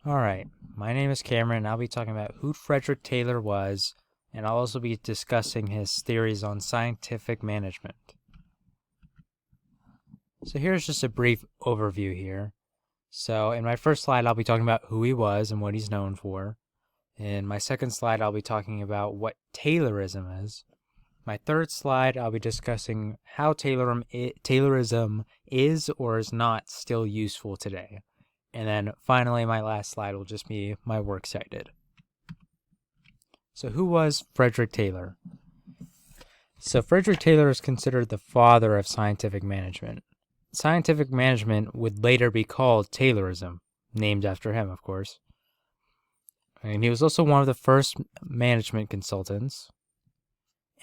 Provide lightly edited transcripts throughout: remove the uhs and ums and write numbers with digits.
Alright, my name is Cameron, and I'll be talking about who Frederick Taylor was, and I'll also be discussing his theories on scientific management. So here's just a brief overview here. So in my first slide, I'll be talking about who he was and what he's known for. In my second slide, I'll be talking about what Taylorism is. My third slide, I'll be discussing how Taylorism is or is not still useful today. And then finally, my last slide will just be my works cited. So who was Frederick Taylor? So Frederick Taylor is considered the father of scientific management. Scientific management would later be called Taylorism, named after him, of course. And he was also one of the first management consultants.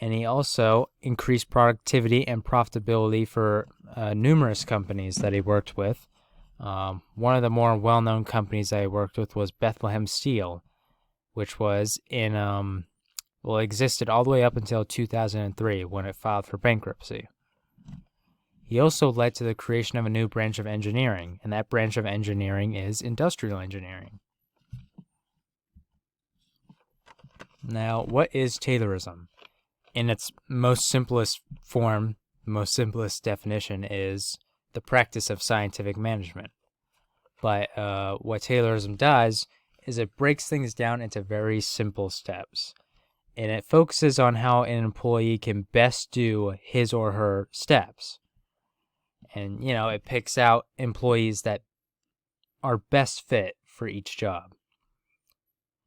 And he also increased productivity and profitability for numerous companies that he worked with. One of the more well-known companies I worked with was Bethlehem Steel, which was existed all the way up until 2003 when it filed for bankruptcy. He also led to the creation of a new branch of engineering, and that branch of engineering is industrial engineering. Now, what is Taylorism? In its most simplest form, most simplest definition is the practice of scientific management. But what Taylorism does is it breaks things down into very simple steps. And it focuses on how an employee can best do his or her steps. And, it picks out employees that are best fit for each job.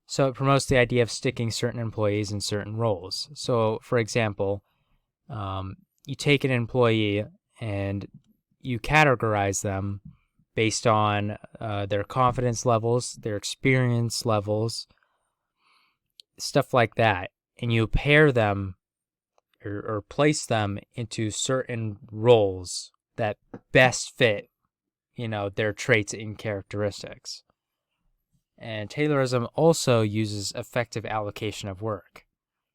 So it promotes the idea of sticking certain employees in certain roles. So, for example, you take an employee and you categorize them based on their confidence levels, their experience levels, stuff like that. And you pair them or place them into certain roles that best fit, their traits and characteristics. And Taylorism also uses effective allocation of work,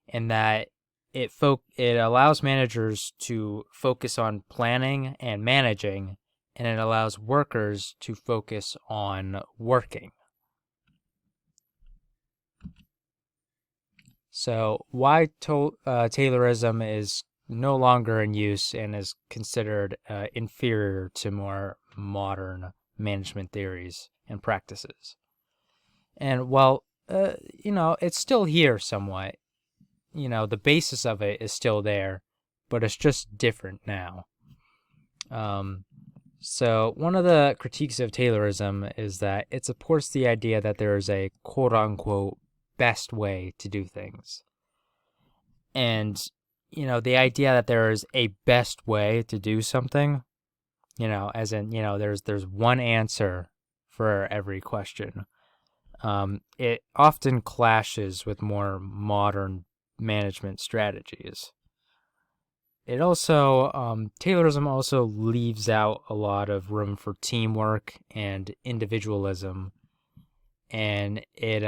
in that it allows managers to focus on planning and managing, and it allows workers to focus on working. So why Taylorism is no longer in use and is considered inferior to more modern management theories and practices. And while, it's still here somewhat, the basis of it is still there, but it's just different now. So one of the critiques of Taylorism is that it supports the idea that there is a quote-unquote best way to do things. And, the idea that there is a best way to do something, as in, there's one answer for every question. It often clashes with more modern management strategies. It also, Taylorism also leaves out a lot of room for teamwork and individualism, and it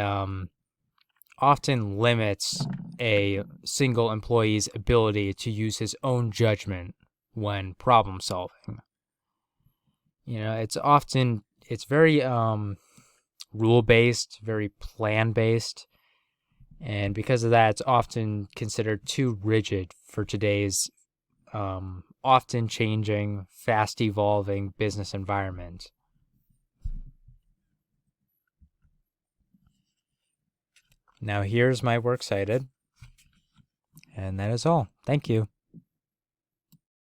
often limits a single employee's ability to use his own judgment when problem solving. It's very rule-based, very plan-based, and because of that, it's often considered too rigid for today's often changing, fast-evolving business environment. Now here's my works cited, and that is all. Thank you.